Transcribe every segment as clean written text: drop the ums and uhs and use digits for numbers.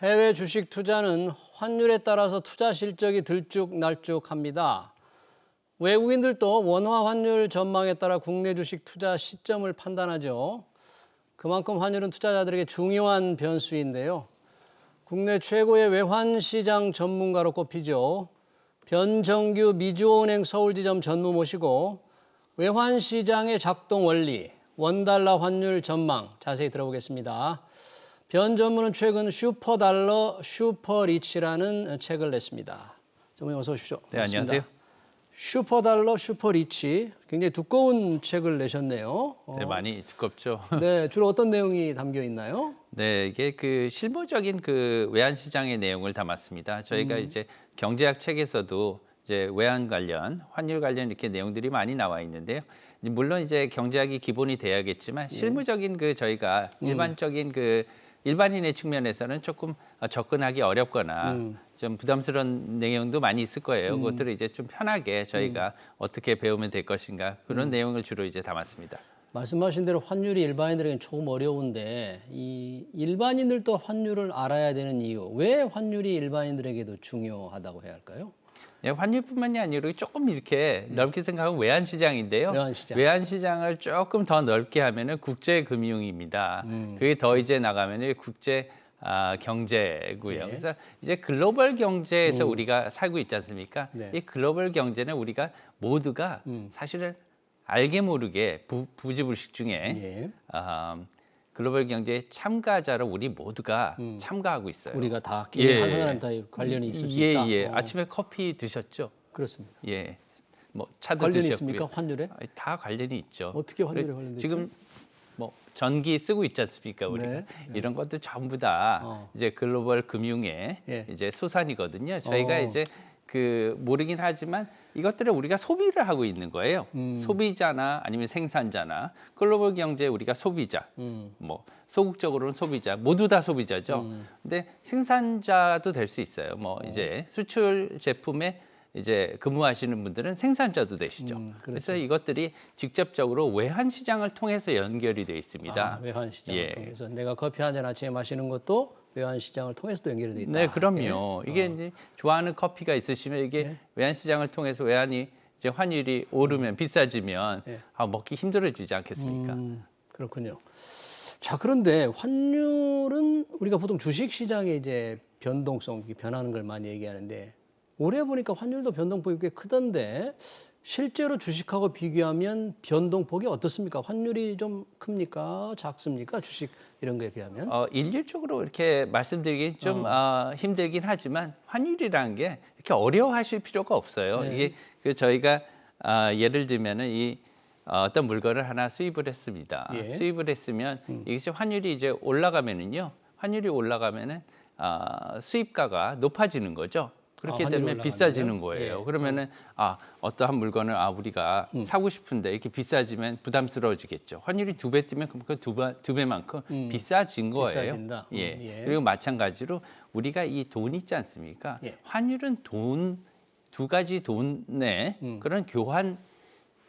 해외 주식 투자는 환율에 따라서 투자 실적이 들쭉날쭉합니다. 외국인들도 원화 환율 전망에 따라 국내 주식 투자 시점을 판단하죠. 그만큼 환율은 투자자들에게 중요한 변수인데요. 국내 최고의 외환시장 전문가로 꼽히죠. 변정규 미주은행 서울지점 전무 모시고 외환시장의 작동 원리, 원달러 환율 전망 자세히 들어보겠습니다. 변 전무는 최근 슈퍼달러 슈퍼리치라는 책을 냈습니다. 전무님 어서 오십시오. 네, 안녕하세요. 슈퍼달러 슈퍼리치 굉장히 두꺼운 책을 내셨네요. 네, 많이 두껍죠. 네, 주로 어떤 내용이 담겨 있나요? 네, 이게 그 실무적인 그 외환 시장의 내용을 담았습니다. 저희가 이제 경제학 책에서도 이제 외환 관련, 환율 관련 이렇게 내용들이 많이 나와 있는데요. 물론 이제 경제학이 기본이 돼야겠지만 실무적인 그 저희가 일반적인 그 일반인의 측면에서는 조금 접근하기 어렵거나 좀 부담스러운 내용도 많이 있을 거예요. 그것들을 이제 좀 편하게 저희가 어떻게 배우면 될 것인가 그런 내용을 주로 이제 담았습니다. 말씀하신 대로 환율이 일반인들에게는 조금 어려운데 이 일반인들도 환율을 알아야 되는 이유, 왜 환율이 일반인들에게도 중요하다고 해야 할까요? 예, 환율뿐만이 아니라 조금 이렇게 넓게 생각하면 외환시장인데요. 외환시장. 외환시장을 조금 더 넓게 하면은 국제금융입니다. 그게 더 이제 나가면은 국제 경제고요. 네. 그래서 이제 글로벌 경제에서 우리가 살고 있지 않습니까? 네. 이 글로벌 경제는 우리가 모두가 사실은 알게 모르게 부지불식 중에 예. 글로벌 경제 참가자로 우리 모두가 참가하고 있어요. 우리가 다 예. 한 사람 다 관련이 있을 수 예, 있다. 예. 아침에 커피 드셨죠? 그렇습니다. 예. 뭐 차도 관련이 드셨고요. 있습니까? 환율에? 아니, 다 관련이 있죠. 어떻게 환율에 그래, 관련돼 지금 뭐 전기 쓰고 있지 않습니까? 우리가 네. 이런 것도 전부 다 이제 글로벌 금융의 예. 이제 소산이거든요. 저희가 어. 이제 그 모르긴 하지만 이것들을 우리가 소비를 하고 있는 거예요. 소비자나 아니면 생산자나 글로벌 경제 우리가 소비자, 뭐 소극적으로는 소비자, 모두 다 소비자죠. 근데 생산자도 될 수 있어요. 뭐 이제 수출 제품에 이제 근무하시는 분들은 생산자도 되시죠. 그렇죠. 그래서 이것들이 직접적으로 외환 시장을 통해서 연결이 돼 있습니다. 외환 시장을 예. 통해서 내가 커피 한 잔 아침에 마시는 것도 외환 시장을 통해서도 연결이 돼 있다. 네, 그럼요. 이게 이제 좋아하는 커피가 있으시면 이게 외환 시장을 통해서 외환이 이제 환율이 오르면 비싸지면 예. 먹기 힘들어지지 않겠습니까? 그렇군요. 자, 그런데 환율은 우리가 보통 주식 시장의 이제 변동성, 변하는 걸 많이 얘기하는데 올해 보니까 환율도 변동폭이 꽤 크던데 실제로 주식하고 비교하면 변동폭이 어떻습니까? 환율이 좀 큽니까? 작습니까? 주식 이런 거에 비하면? 일률적으로 이렇게 말씀드리기 좀 힘들긴 하지만 환율이라는 게 이렇게 어려워하실 필요가 없어요. 네. 이게 그 저희가 예를 들면은 이 어떤 물건을 하나 수입을 했습니다. 예. 수입을 했으면 이것이 환율이 이제 올라가면은요. 환율이 올라가면은 수입가가 높아지는 거죠. 그렇게 환율이 되면 올라가는데요? 비싸지는 거예요. 예. 그러면은 어떠한 물건을 우리가 사고 싶은데 이렇게 비싸지면 부담스러워지겠죠. 환율이 2배 뛰면 그 두 배만큼 비싸진 거예요. 비싸진다. 예. 예. 그리고 마찬가지로 우리가 이 돈 있지 않습니까? 예. 환율은 두 가지 돈의 그런 교환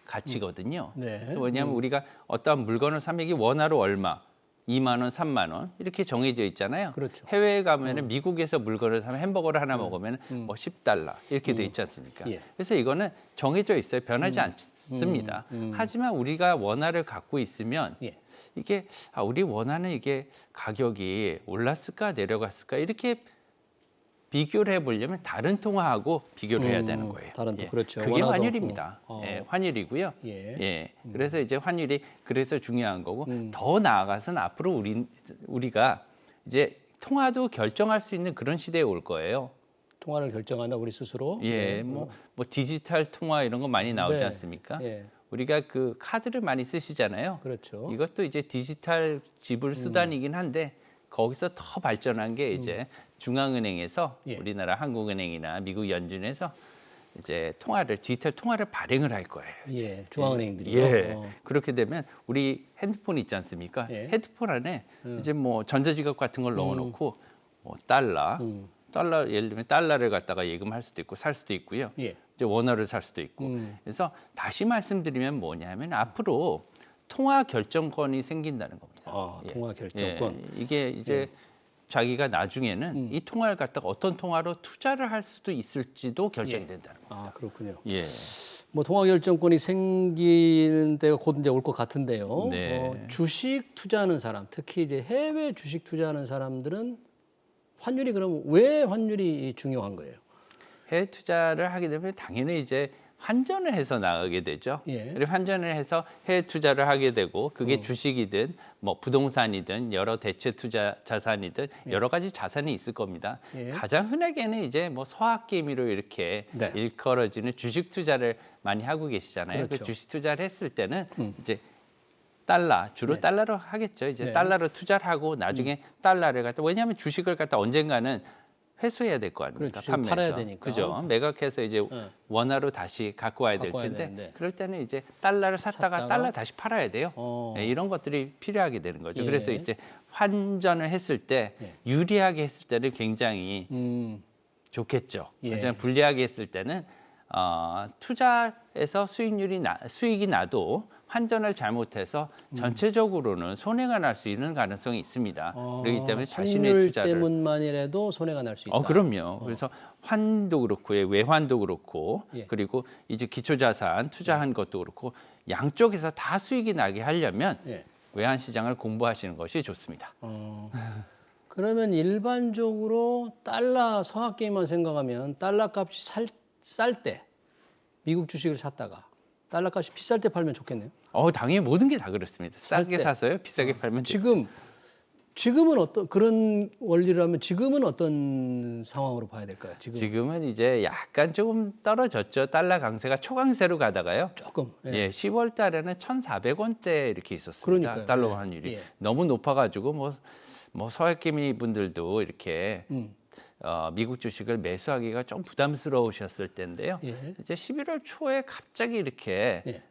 가치거든요. 네. 그래서 왜냐하면 우리가 어떠한 물건을 사면 이게 원화로 얼마, 2만 원, 3만 원 이렇게 정해져 있잖아요. 그렇죠. 해외에 가면은 미국에서 물건을 사면 햄버거를 하나 먹으면 뭐 10달러 이렇게 돼 있지 않습니까? 예. 그래서 이거는 정해져 있어요. 변하지 않습니다. 하지만 우리가 원화를 갖고 있으면 예. 이게 우리 원화는 이게 가격이 올랐을까 내려갔을까 이렇게 비교를 해보려면 다른 통화하고 비교를 해야 되는 거예요. 다른 통, 그렇죠. 그게 원화도 환율입니다. 없고. 예, 환율이고요. 예. 예. 그래서 이제 환율이 그래서 중요한 거고 더 나아가서는 앞으로 우리가 이제 통화도 결정할 수 있는 그런 시대에 올 거예요. 통화를 결정한다 우리 스스로. 예, 네. 뭐 디지털 통화 이런 거 많이 나오지 네. 않습니까? 예. 우리가 그 카드를 많이 쓰시잖아요. 그렇죠. 이것도 이제 디지털 지불 수단이긴 한데 거기서 더 발전한 게 이제 중앙은행에서 예. 우리나라 한국은행이나 미국 연준에서 이제 디지털 통화를 발행을 할 거예요. 예. 중앙은행들이요. 예. 그렇게 되면 우리 핸드폰 있지 않습니까? 예. 핸드폰 안에 이제 뭐 전자지갑 같은 걸 넣어놓고 뭐 달러 예를 들면 달러를 갖다가 예금할 수도 있고 살 수도 있고요. 예. 이제 원화를 살 수도 있고. 그래서 다시 말씀드리면 뭐냐면 앞으로 통화 결정권이 생긴다는 겁니다. 통화 결정권. 이게 이제 자기가 나중에는 이 통화를 갖다가 어떤 통화로 투자를 할 수도 있을지도 결정이 된다는 겁니다. 아, 그렇군요. 예. 뭐 통화 결정권이 생기는 때가 곧 이제 올 것 같은데요. 네. 주식 투자하는 사람, 특히 이제 해외 주식 투자하는 사람들은 환율이 그럼 왜 환율이 중요한 거예요? 해외 투자를 하게 되면 당연히 이제 환전을 해서 나가게 되죠. 예. 그리고 환전을 해서 해외 투자를 하게 되고 그게 주식이든 뭐 부동산이든 여러 대체 투자 자산이든 여러 가지 자산이 있을 겁니다. 예. 가장 흔하게는 이제 뭐 서학개미로 이렇게 네. 일컬어지는 주식 투자를 많이 하고 계시잖아요. 그렇죠. 그 주식 투자를 했을 때는 이제 달러 주로 네. 달러로 하겠죠. 이제 네. 달러로 투자를 하고 나중에 달러를 갖다 왜냐하면 주식을 갖다 언젠가는 회수해야 될 거 아닙니까? 주식을 판매해서. 팔아야 되니까. 그죠. 매각해서 이제 네. 원화로 다시 갖고 와야 될 갖고 와야 텐데 되는데. 그럴 때는 이제 달러를 샀다가 달러 다시 팔아야 돼요. 네, 이런 것들이 필요하게 되는 거죠. 예. 그래서 이제 환전을 했을 때 예. 유리하게 했을 때는 굉장히 좋겠죠. 예. 하지만 불리하게 했을 때는 투자에서 수익이 나도 환전을 잘못해서 전체적으로는 손해가 날 수 있는 가능성이 있습니다. 그렇기 때문에 자신의 환율 투자를 때문만이라도 손해가 날 수 있다. 그럼요. 그래서 환도 그렇고 외환도 그렇고 예. 그리고 이제 기초자산 투자한 것도 그렇고 양쪽에서 다 수익이 나게 하려면 예. 외환 시장을 공부하시는 것이 좋습니다. 그러면 일반적으로 달러 서학개미만 생각하면 달러 값이 쌀 때 미국 주식을 샀다가 달러 값이 비쌀 때 팔면 좋겠네요. 당연히 모든 게 다 그렇습니다. 싸게 때. 사서요, 비싸게 팔면 돼요. 지금은 어떤 그런 원리라면 지금은 어떤 상황으로 봐야 될까요? 지금은 이제 약간 조금 떨어졌죠. 달러 강세가 초강세로 가다가요. 조금. 예, 10월 달에는 1,400원대 이렇게 있었습니다. 그러니까요. 달러 예, 환율이 예. 너무 높아가지고 뭐 서학개미 분들도 이렇게 미국 주식을 매수하기가 좀 부담스러우셨을 때인데요. 예. 이제 11월 초에 갑자기 이렇게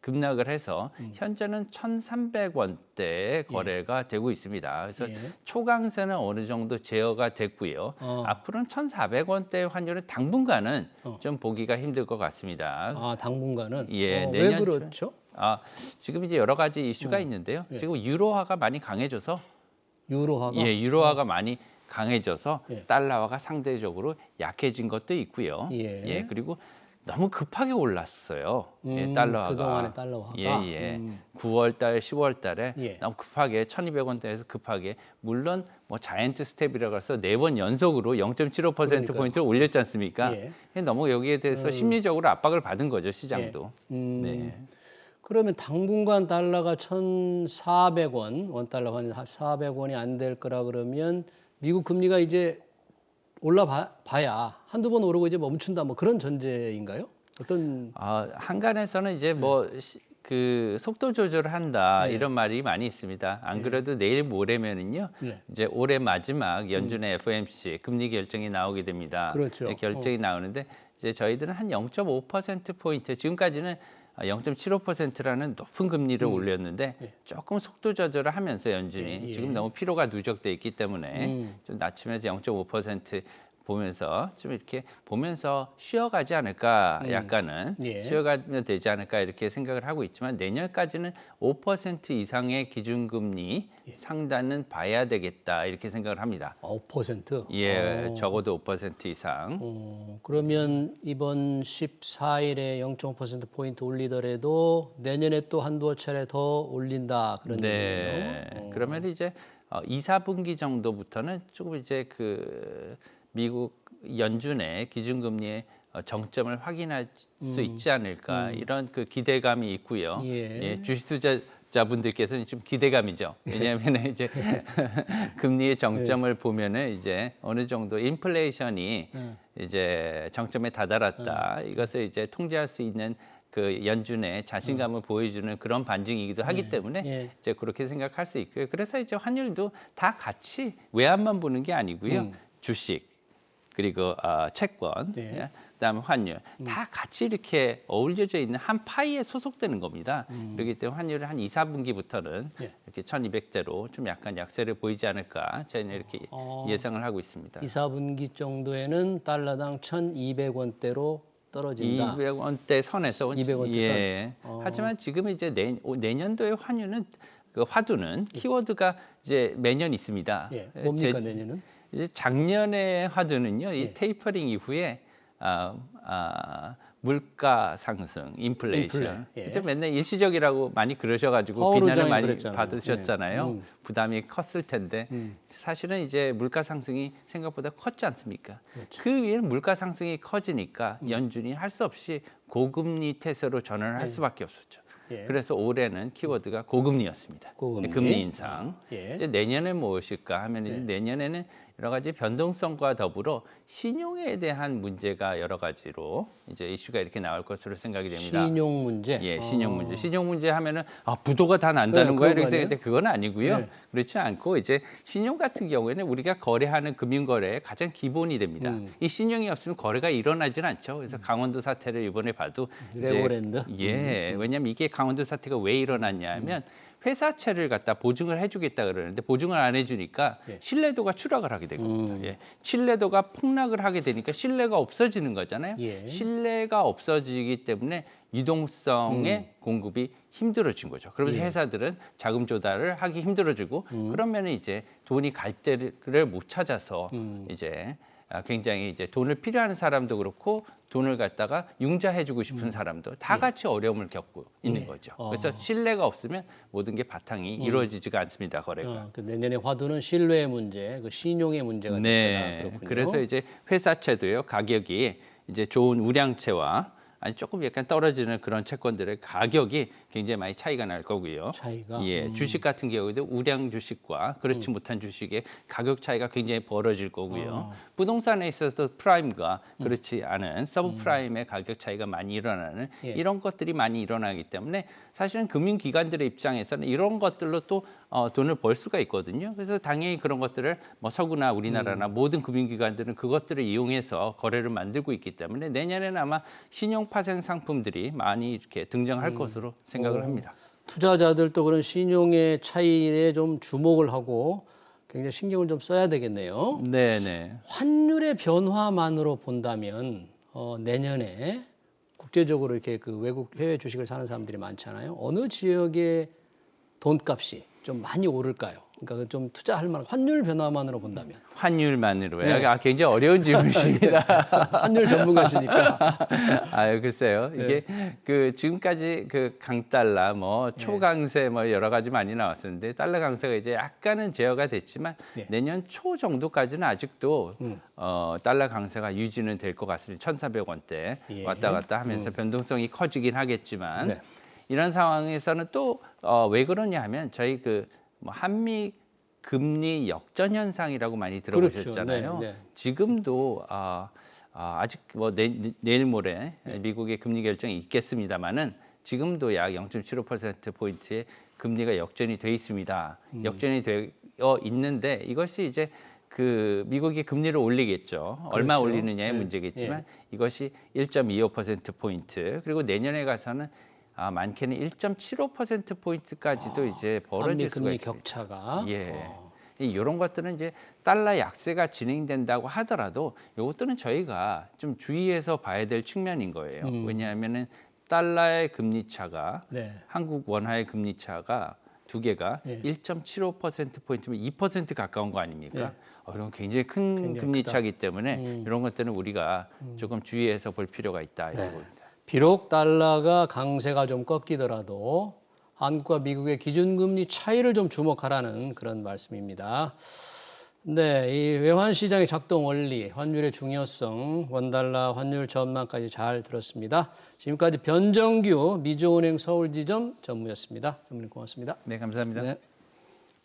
급락을 해서 현재는 1,300원대의 거래가 되고 있습니다. 그래서 예. 초강세는 어느 정도 제어가 됐고요. 앞으로는 1,400원대 환율은 당분간은 좀 보기가 힘들 것 같습니다. 아, 당분간은. 예, 왜 내년 그렇죠? 지금 이제 여러 가지 이슈가 있는데요. 지금 유로화가 많이 강해져서 유로화가. 유로화가 많이 강해져서 예. 달러화가 상대적으로 약해진 것도 있고요. 예. 그리고 너무 급하게 올랐어요. 달러화가. 그동안의 달러화가. 9월 달, 10월 달에 예. 너무 급하게 1,200원대에서 급하게 물론 뭐 자이언트 스텝이라고 해서 4번 연속으로 0.75% 포인트를 올렸지 않습니까? 예. 너무 여기에 대해서 심리적으로 압박을 받은 거죠, 시장도. 네. 그러면 당분간 달러가 1,400원, 원달러 환율 400원이 안 될 거라 그러면 미국 금리가 이제 올라봐야 한두 번 오르고 이제 멈춘다 뭐 그런 전제인가요? 어떤 한간에서는 이제 그 속도 조절을 한다 이런 말이 많이 있습니다. 안 그래도 내일 모레면은요. 이제 올해 마지막 연준의 FOMC 금리 결정이 나오게 됩니다. 그렇죠. 결정이 나오는데 이제 저희들은 한 0.5% 포인트 지금까지는 0.75%라는 높은 금리를 올렸는데 조금 속도 조절을 하면서 연준이 지금 너무 피로가 누적돼 있기 때문에 좀 낮추면서 0.5% 보면서 좀 이렇게 보면서 쉬어가지 않을까 약간은 쉬어가면 되지 않을까 이렇게 생각을 하고 있지만 내년까지는 5% 이상의 기준금리 상단은 봐야 되겠다 이렇게 생각을 합니다. 5%? 예, 적어도 5% 이상. 그러면 이번 14일에 0.5% 포인트 올리더라도 내년에 또 한두 차례 더 올린다 그런 얘기예요. 그러면 이제 2, 4분기 정도부터는 조금 이제 그 미국 연준의 기준금리의 정점을 확인할 수 있지 않을까 이런 그 기대감이 있고요. 주식 투자자분들께서는 좀 기대감이죠. 왜냐하면 이제 금리의 정점을 보면은 이제 어느 정도 인플레이션이 이제 정점에 다다랐다. 이것을 이제 통제할 수 있는 그 연준의 자신감을 보여주는 그런 반증이기도 하기 때문에 이제 그렇게 생각할 수 있고요. 그래서 이제 환율도 다 같이 외환만 보는 게 아니고요. 주식 그리고 채권, 그다음에 환율 다 같이 이렇게 어울려져 있는 한 파이에 소속되는 겁니다. 그렇기 때문에 환율을 한 2, 4분기부터는 이렇게 1,200대로 좀 약간 약세를 보이지 않을까 저희는 이렇게 예상을 하고 있습니다. 2, 4분기 정도에는 달러당 1,200원대로 떨어진다. 200원대 선에서 200원대 선. 하지만 지금 이제 내년도의 환율은 그 화두는 키워드가 이제 매년 있습니다. 예, 뭡니까 내년은? 이제 작년의 화두는요, 이 예. 테이퍼링 이후에 물가 상승, 인플레이션. 예. 이제 맨날 일시적이라고 많이 그러셔가지고 파월 비난을 의장이 많이 그랬잖아요. 받으셨잖아요. 예. 부담이 컸을 텐데 사실은 이제 물가 상승이 생각보다 컸지 않습니까? 그렇죠. 그 위에는 물가 상승이 커지니까 연준이 할 수 없이 고금리 태세로 전환을 할 수밖에 없었죠. 예. 그래서 올해는 키워드가 고금리였습니다. 고금리. 금리 인상. 예. 이제 내년에 무엇일까 하면 이제 내년에는 여러 가지 변동성과 더불어 신용에 대한 문제가 여러 가지로 이제 이슈가 이렇게 나올 것으로 생각이 됩니다. 신용 문제. 예, 신용 문제. 신용 문제 하면은 부도가 다 난다는 네, 거야 그런 이렇게 거 생각했는데 그건 아니고요. 네. 그렇지 않고 이제 신용 같은 경우에는 우리가 거래하는 금융거래의 가장 기본이 됩니다. 이 신용이 없으면 거래가 일어나질 않죠. 그래서 강원도 사태를 이번에 봐도 이제 레고랜드. 예, 왜냐하면 이게 강원도 사태가 왜 일어났냐 하면 회사채를 갖다 보증을 해주겠다 그러는데 보증을 안 해주니까 신뢰도가 추락을 하게 된 겁니다. 예. 신뢰도가 폭락을 하게 되니까 신뢰가 없어지는 거잖아요. 예. 신뢰가 없어지기 때문에 유동성의 공급이 힘들어진 거죠. 그러면서 회사들은 자금 조달을 하기 힘들어지고 그러면 이제 돈이 갈 데를 못 찾아서 이제 굉장히 이제 돈을 필요한 사람도 그렇고 돈을 갖다가 융자해주고 싶은 사람도 다 같이 어려움을 겪고 있는 거죠. 그래서 신뢰가 없으면 모든 게 바탕이 이루어지지가 않습니다. 거래가. 그 내년의 화두는 신뢰의 문제, 그 신용의 문제가 되다. 네. 그렇군요. 그래서 이제 회사채도요 가격이 이제 좋은 우량채와 아니 조금 약간 떨어지는 그런 채권들의 가격이 굉장히 많이 차이가 날 거고요. 차이가? 예, 주식 같은 경우에도 우량 주식과 그렇지 못한 주식의 가격 차이가 굉장히 벌어질 거고요. 부동산에 있어서 프라임과 그렇지 않은 서브 프라임의 가격 차이가 많이 일어나는 이런 것들이 많이 일어나기 때문에 사실은 금융기관들의 입장에서는 이런 것들로 또 돈을 벌 수가 있거든요. 그래서 당연히 그런 것들을 뭐 서구나 우리나라나 모든 금융기관들은 그것들을 이용해서 거래를 만들고 있기 때문에 내년에는 아마 신용 파생 상품들이 많이 이렇게 등장할 것으로 생각을 합니다. 투자자들도 그런 신용의 차이에 좀 주목을 하고 굉장히 신경을 좀 써야 되겠네요. 네네. 환율의 변화만으로 본다면 내년에 국제적으로 이렇게 그 외국 해외 주식을 사는 사람들이 많잖아요. 어느 지역의 돈값이 좀 많이 오를까요? 그러니까 좀 투자할 만한 환율 변화만으로 본다면. 환율만으로요. 굉장히 어려운 질문이십니다. 환율 전문가시니까. 글쎄요. 이게 그 지금까지 그 강달러 뭐 초강세 뭐 여러 가지 많이 나왔었는데 달러 강세가 이제 약간은 제어가 됐지만 내년 초 정도까지는 아직도 달러 강세가 유지는 될 것 같습니다. 1,400원대 왔다 갔다 하면서 변동성이 커지긴 하겠지만 이런 상황에서는 또 왜 그러냐 하면 저희 그 뭐 한미 금리 역전 현상이라고 많이 들어보셨잖아요. 그렇죠. 네. 지금도 아직 뭐 내일 모레 미국의 금리 결정이 있겠습니다만은 지금도 약 0.75% 포인트의 금리가 역전이 돼 있습니다. 역전이 되어 있는데 이것이 이제 그 미국이 금리를 올리겠죠. 얼마 올리느냐의 문제겠지만 이것이 1.25% 포인트 그리고 내년에 가서는 많게는 1.75% 포인트까지도 이제 벌어질 수가 금리 있습니다. 격차가. 이런 것들은 이제 달러 약세가 진행된다고 하더라도 이것들은 저희가 좀 주의해서 봐야 될 측면인 거예요. 왜냐하면은 달러의 금리 차가 한국 원화의 금리 차가 두 개가 1.75% 포인트면 2% 가까운 거 아닙니까? 그럼 굉장히 큰 금리 차이기 때문에 이런 것들은 우리가 조금 주의해서 볼 필요가 있다 이런 겁니다. 비록 달러가 강세가 좀 꺾이더라도 한국과 미국의 기준금리 차이를 좀 주목하라는 그런 말씀입니다. 네, 이 외환시장의 작동 원리, 환율의 중요성, 원달러 환율 전망까지 잘 들었습니다. 지금까지 변정규 미주은행 서울지점 전무였습니다. 전무님 고맙습니다. 네, 감사합니다. 네.